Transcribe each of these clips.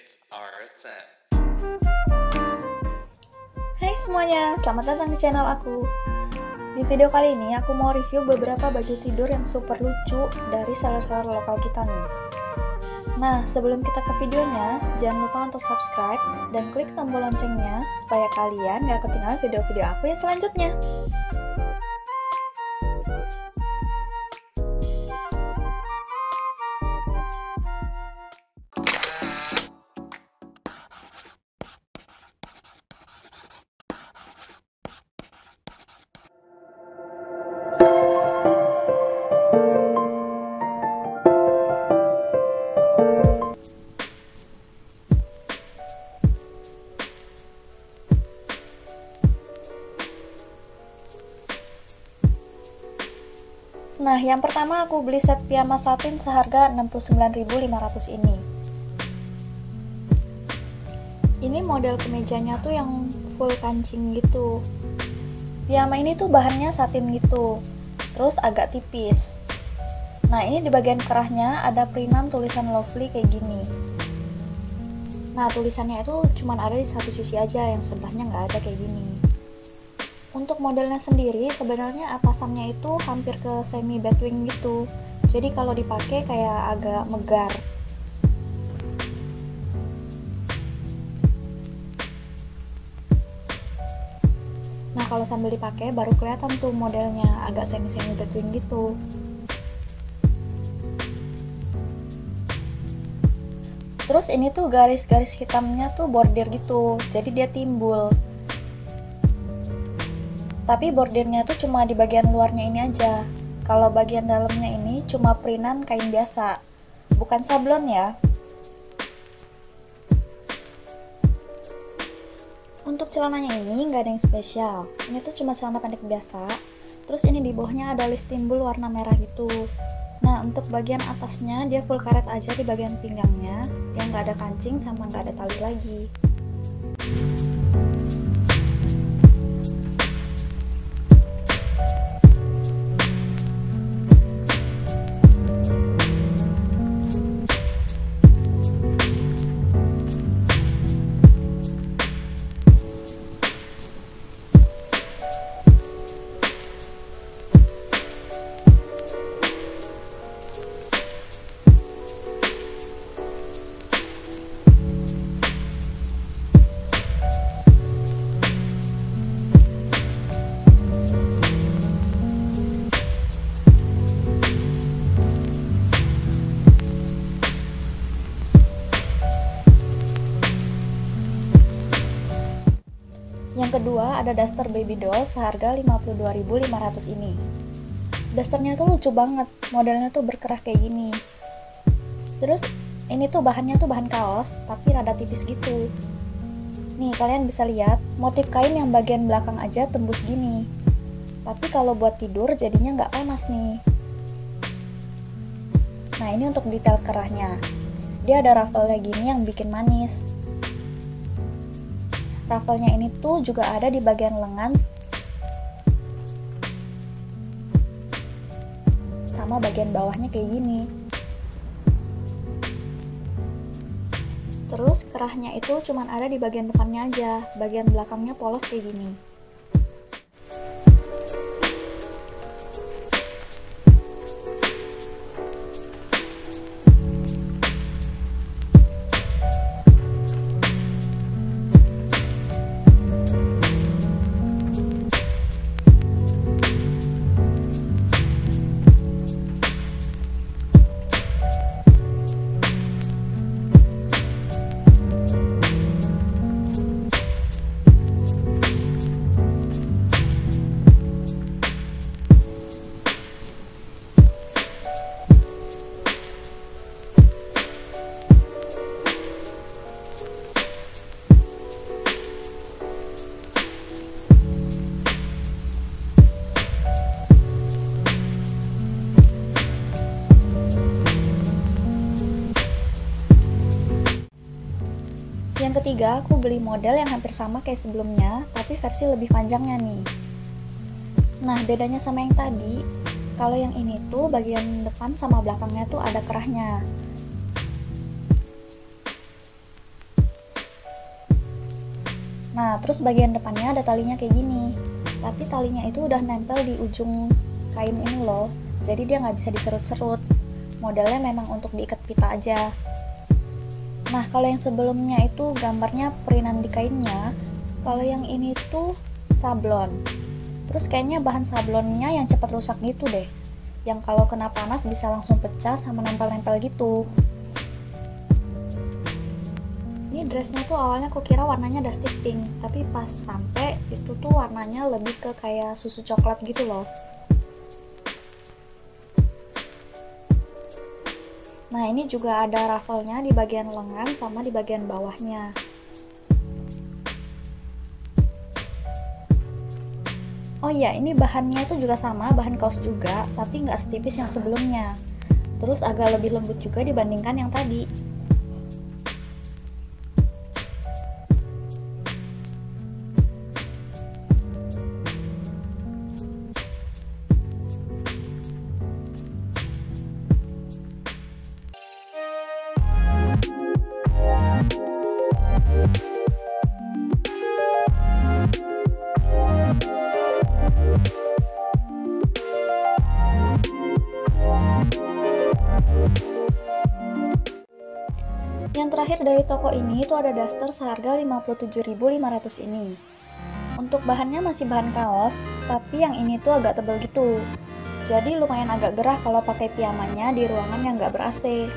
It's RSN. Hai semuanya, selamat datang di channel aku. Di video kali ini aku mau review beberapa baju tidur yang super lucu dari seller-seller lokal kita nih. Nah, sebelum kita ke videonya, jangan lupa untuk subscribe dan klik tombol loncengnya supaya kalian gak ketinggalan video-video aku yang selanjutnya. Nah, yang pertama aku beli set piyama satin seharga 69.500 ini. Ini model kemejanya tuh yang full kancing gitu. Piyama ini tuh bahannya satin gitu, terus agak tipis. Nah, ini di bagian kerahnya ada printan tulisan lovely kayak gini. Nah, tulisannya itu cuma ada di satu sisi aja, yang sebelahnya nggak ada kayak gini. Untuk modelnya sendiri sebenarnya atasannya itu hampir ke semi batwing gitu, jadi kalau dipakai kayak agak megar. Nah, kalau sambil dipakai baru kelihatan tuh modelnya agak semi batwing gitu. Terus ini tuh garis-garis hitamnya tuh bordir gitu, jadi dia timbul. Tapi bordirnya tuh cuma di bagian luarnya ini aja. Kalau bagian dalamnya ini cuma printan kain biasa, bukan sablon ya. Untuk celananya ini nggak ada yang spesial. Ini tuh cuma celana pendek biasa. Terus ini di bawahnya ada list timbul warna merah gitu. Nah, untuk bagian atasnya dia full karet aja di bagian pinggangnya. Dia nggak ada kancing sama nggak ada tali lagi. Yang kedua ada daster baby doll seharga 52.500 ini. Dasternya tuh lucu banget, modelnya tuh berkerah kayak gini. Terus ini tuh bahannya tuh bahan kaos, tapi rada tipis gitu. Nih kalian bisa lihat, motif kain yang bagian belakang aja tembus gini. Tapi kalau buat tidur jadinya nggak panas nih. Nah, ini untuk detail kerahnya. Dia ada ruffle-nya gini yang bikin manis. Ruffle-nya ini tuh juga ada di bagian lengan sama bagian bawahnya kayak gini. Terus kerahnya itu cuman ada di bagian depannya aja, bagian belakangnya polos kayak gini. Yang ketiga, aku beli model yang hampir sama kayak sebelumnya, tapi versi lebih panjangnya nih. Nah, bedanya sama yang tadi, kalau yang ini tuh bagian depan sama belakangnya tuh ada kerahnya. Nah, terus bagian depannya ada talinya kayak gini. Tapi talinya itu udah nempel di ujung kain ini loh. Jadi dia nggak bisa diserut-serut. Modelnya memang untuk diikat pita aja. Nah, kalau yang sebelumnya itu gambarnya perinan di kainnya. Kalau yang ini tuh sablon. Terus kayaknya bahan sablonnya yang cepat rusak gitu deh. Yang kalau kena panas bisa langsung pecah sama nempel-nempel gitu. Ini dressnya tuh awalnya aku kira warnanya dusty pink, tapi pas sampai itu tuh warnanya lebih ke kayak susu coklat gitu loh. Nah, ini juga ada ruffle-nya di bagian lengan sama di bagian bawahnya. Oh iya, ini bahannya itu juga sama, bahan kaos juga, tapi nggak setipis yang sebelumnya. Terus agak lebih lembut juga dibandingkan yang tadi. Yang terakhir dari toko ini itu ada daster seharga 57.500 ini. Untuk bahannya masih bahan kaos, tapi yang ini tuh agak tebal gitu. Jadi lumayan agak gerah kalau pakai piyamanya di ruangan yang nggak ber-AC.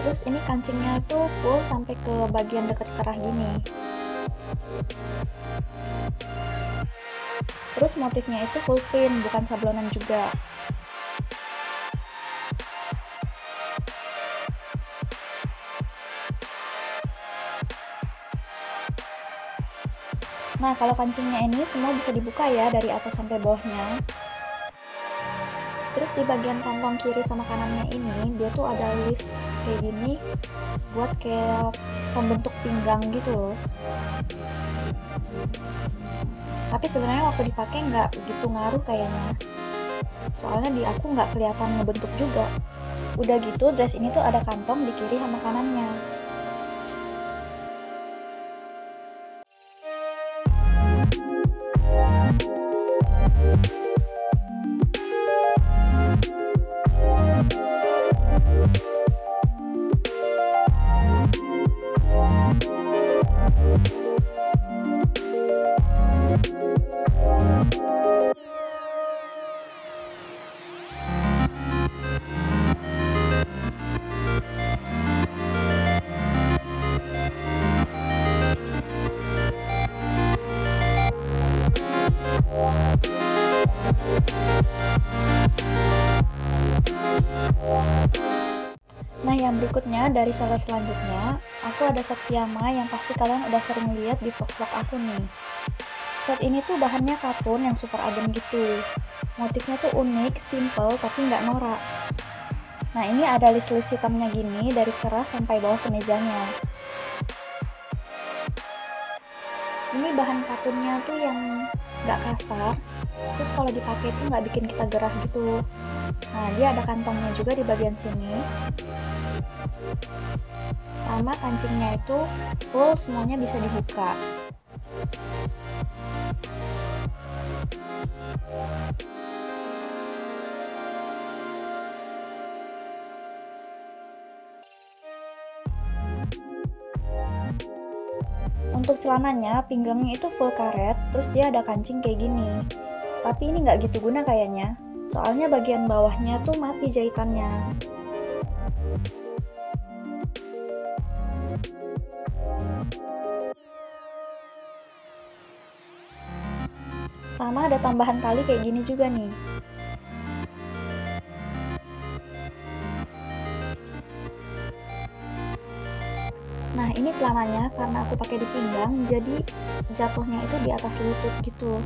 Terus ini kancingnya itu full sampai ke bagian dekat kerah gini. Terus motifnya itu full print, bukan sablonan juga. Nah, kalau kancingnya ini semua bisa dibuka ya dari atas sampai bawahnya. Terus di bagian kantong kiri sama kanannya ini, dia tuh ada list kayak gini buat kayak pembentuk pinggang gitu loh. Tapi sebenarnya waktu dipakai nggak begitu ngaruh kayaknya. Soalnya di aku nggak kelihatan ngebentuk juga. Udah gitu, dress ini tuh ada kantong di kiri sama kanannya. Nah, yang berikutnya dari seller selanjutnya, aku ada set piyama yang pasti kalian udah sering lihat di vlog-vlog aku nih. Set ini tuh bahannya katun yang super adem gitu. Motifnya tuh unik, simple, tapi nggak norak. Nah, ini ada list-list hitamnya gini dari keras sampai bawah kemejanya. Ini bahan katunnya tuh yang nggak kasar, terus kalau dipakai tuh nggak bikin kita gerah gitu. Nah, dia ada kantongnya juga di bagian sini. Sama kancingnya itu full, semuanya bisa dibuka. Untuk celananya, pinggangnya itu full karet, terus dia ada kancing kayak gini. Tapi ini nggak gitu guna kayaknya, soalnya bagian bawahnya tuh mati jahitannya. Sama ada tambahan tali kayak gini juga nih. Nah, ini celananya karena aku pakai di pinggang, jadi jatuhnya itu di atas lutut gitu.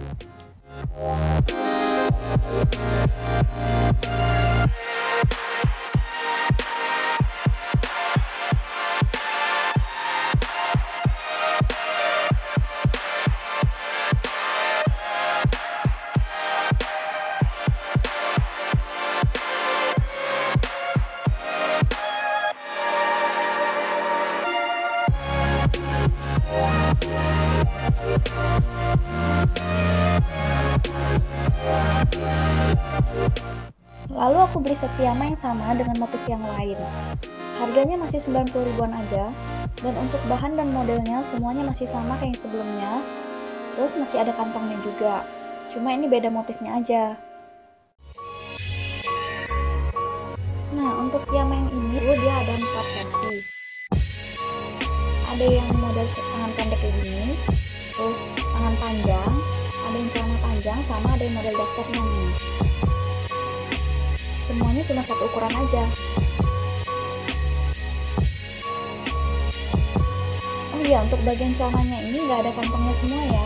Lalu aku beli set piyama yang sama dengan motif yang lain. Harganya masih 90 ribuan aja, dan untuk bahan dan modelnya semuanya masih sama kayak yang sebelumnya. Terus masih ada kantongnya juga, cuma ini beda motifnya aja. Nah, untuk piyama yang ini dia ada 4 versi. Ada yang model tangan pendek kayak gini, terus tangan panjang, ada yang celana panjang, sama ada yang model dasternya nih. Semuanya cuma satu ukuran aja. Oh iya, untuk bagian celananya ini nggak ada kantongnya semua ya.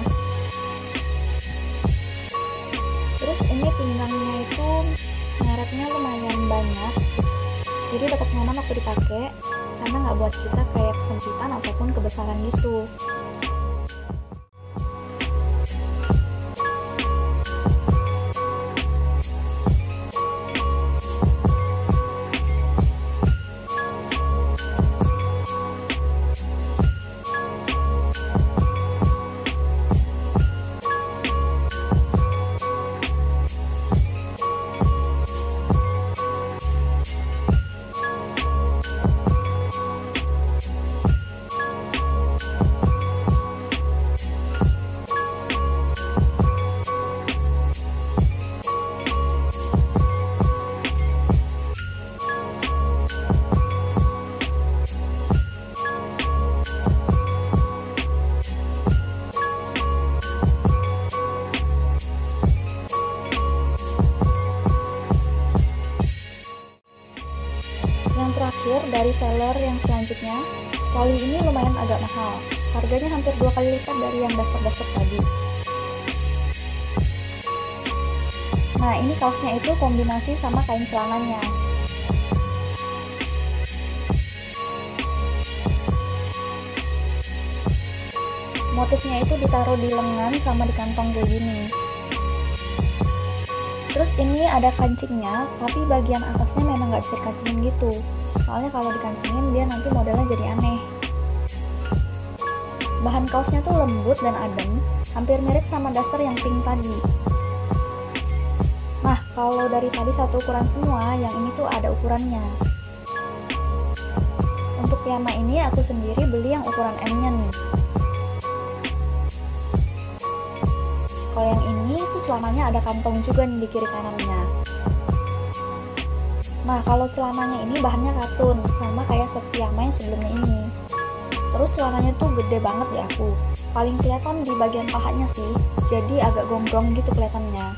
Terus ini pinggangnya itu mereknya lumayan banyak, jadi tetap nyaman waktu dipakai karena nggak buat kita kayak kesempitan ataupun kebesaran gitu. Yang terakhir dari seller yang selanjutnya, kali ini lumayan agak mahal. Harganya hampir 2 kali lipat dari yang daster-daster tadi. Nah, ini kaosnya itu kombinasi sama kain celananya. Motifnya itu ditaruh di lengan sama di kantong kayak gini. Terus ini ada kancingnya, tapi bagian atasnya memang nggak bisa dikancingin gitu. Soalnya kalau dikancingin dia nanti modelnya jadi aneh. Bahan kaosnya tuh lembut dan adem, hampir mirip sama daster yang pink tadi. Nah, kalau dari tadi satu ukuran semua, yang ini tuh ada ukurannya. Untuk piyama ini aku sendiri beli yang ukuran M-nya nih. Kalau yang ini tuh celananya ada kantong juga nih di kiri kanannya. Nah, kalau celananya ini bahannya katun, sama kayak set piyama yang sebelumnya ini. Terus celananya tuh gede banget di aku. Paling kelihatan di bagian pahanya sih, jadi agak gombrong gitu kelihatannya.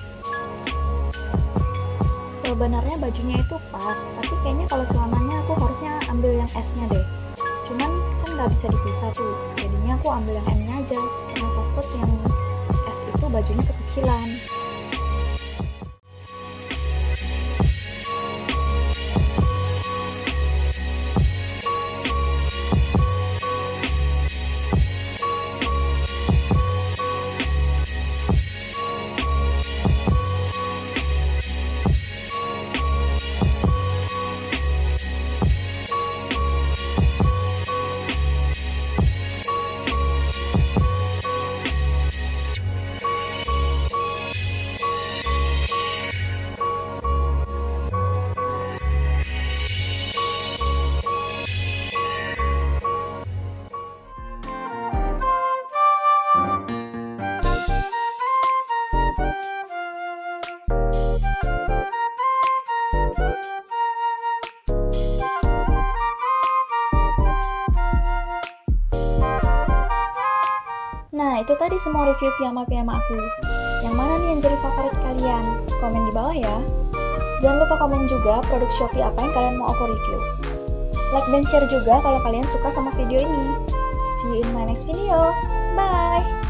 Sebenarnya bajunya itu pas, tapi kayaknya kalau celananya aku harusnya ambil yang S-nya deh. Cuman kan nggak bisa dipisah tuh, jadinya aku ambil yang M-nya aja, karena takut yang S itu bajunya kekecilan. Nah, itu tadi semua review piyama-piyama aku. Yang mana nih yang jadi favorit kalian? Komen di bawah ya. Jangan lupa komen juga produk Shopee apa yang kalian mau aku review. Like dan share juga kalau kalian suka sama video ini. See you in my next video. Bye!